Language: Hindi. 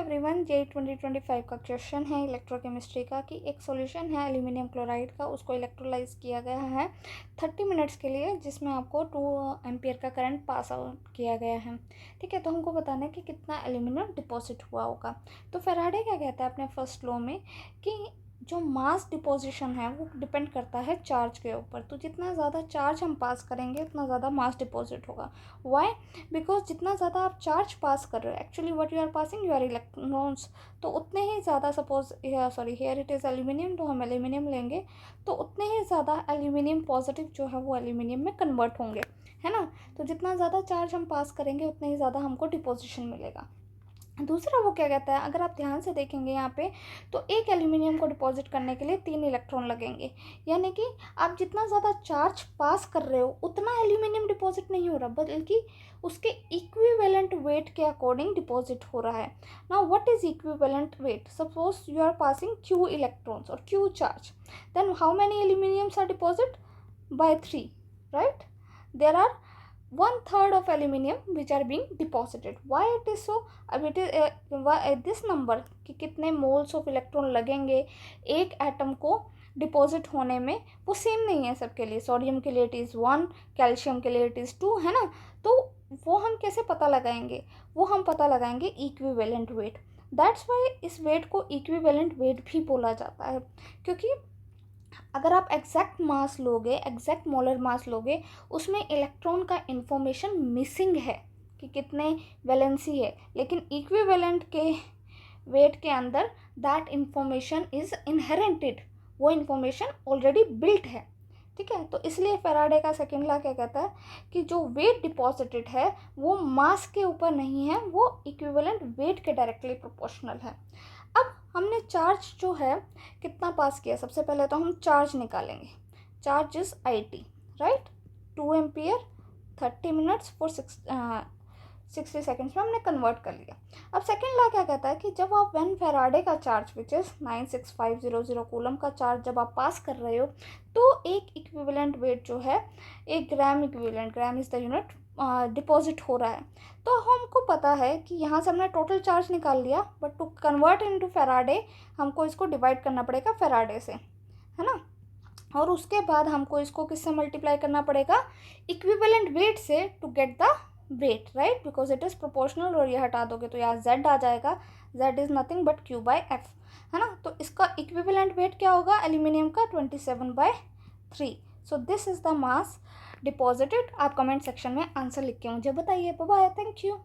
एवरीवन, जे 2025 का क्वेश्चन है इलेक्ट्रोकेमिस्ट्री का कि एक सॉल्यूशन है एल्यूमिनियम क्लोराइड का, उसको इलेक्ट्रोलाइज किया गया है 30 मिनट्स के लिए, जिसमें आपको 2 एम्पियर का करंट पास आउट किया गया है। ठीक है, तो हमको बताना है कि कितना एल्यूमिनियम डिपॉजिट हुआ होगा। तो फैराडे क्या कहता है अपने फर्स्ट लॉ में कि जो मास डिपोजिशन है वो डिपेंड करता है चार्ज के ऊपर। तो जितना ज़्यादा चार्ज हम पास करेंगे उतना ज़्यादा मास डिपॉजिट होगा। वाई? बिकॉज जितना ज़्यादा आप चार्ज पास कर रहे हो, actually what you are passing you are electrons, तो उतने ही ज़्यादा suppose here it is aluminium, तो हम एल्यूमिनियम लेंगे तो उतने ही ज़्यादा एल्यूमिनियम पॉजिटिव जो है वो एल्यूमिनियम में कन्वर्ट होंगे, है ना। तो जितना ज़्यादा चार्ज हम पास करेंगे उतने ही ज़्यादा हमको डिपोजिशन मिलेगा। दूसरा वो क्या कहता है, अगर आप ध्यान से देखेंगे यहाँ पे, तो एक एल्यूमिनियम को डिपॉजिट करने के लिए 3 इलेक्ट्रॉन लगेंगे। यानी कि आप जितना ज़्यादा चार्ज पास कर रहे हो उतना एल्यूमिनियम डिपॉजिट नहीं हो रहा, बल्कि उसके इक्विवेलेंट वेट के अकॉर्डिंग डिपॉजिट हो रहा है। Now what is equivalent weight? Suppose you are passing Q electrons और Q charge, then how many aluminiums are deposit? By 3, right? There are 1/3 of aluminium which are being deposited. Why it is so? अब it is this number कि कितने मोल्स ऑफ इलेक्ट्रॉन लगेंगे एक एटम को डिपॉजिट होने में, वो सेम नहीं है सबके लिए। सोडियम के लिए इट इज़ 1, कैल्शियम के लिए इट इज़ 2, है ना। तो वो हम कैसे पता लगाएंगे? वो हम पता लगाएंगे इक्विवेलेंट वेट। दैट्स वाई इस वेट को इक्विवेलेंट वेट भी बोला जाता है, क्योंकि अगर आप एग्जैक्ट मास लोगे, एग्जैक्ट मोलर मास लोगे, उसमें इलेक्ट्रॉन का इंफॉर्मेशन मिसिंग है कि कितने वैलेंसी है, लेकिन इक्विवेलेंट के वेट के अंदर दैट इंफॉर्मेशन इज इनहेरेंटेड, वो इंफॉर्मेशन ऑलरेडी बिल्ट है। ठीक है, तो इसलिए फैराडे का सेकेंड लॉ क्या कहता है कि जो वेट डिपॉजिटेड है वो मास के ऊपर नहीं है, वो इक्विवेलेंट वेट के डायरेक्टली प्रोपोर्शनल है। अब हमने चार्ज जो है कितना पास किया, सबसे पहले तो हम चार्ज निकालेंगे। Charge is IT, right? 2 ampere 30 minutes for 60 seconds में हमने कन्वर्ट कर लिया। अब सेकेंड लॉ क्या कहता है कि जब आप व्हेन फैराडे का चार्ज विच इज 96500 कूलम का चार्ज जब आप पास कर रहे हो, तो एक इक्विवेलेंट वेट जो है 1 gram equivalent, gram is the unit, deposit हो रहा है। तो हमको पता है कि यहाँ से हमने टोटल चार्ज निकाल लिया, but to convert into Faraday हमको इसको डिवाइड करना पड़ेगा फैराडे से, है ना। और उसके बाद हमको इसको किससे मल्टीप्लाई करना पड़ेगा? इक्विवेलेंट वेट से, to get the weight, right? Because it is proportional, और ये हटा दोगे तो यहाँ Z आ जाएगा। Z is nothing but Q/F, है ना। तो इसका इक्विवेलेंट वेट क्या होगा एल्यूमिनियम का? 27/3। So this is the mass deposited. आप कमेंट सेक्शन में आंसर लिख के मुझे बताइए। Bye bye, thank you.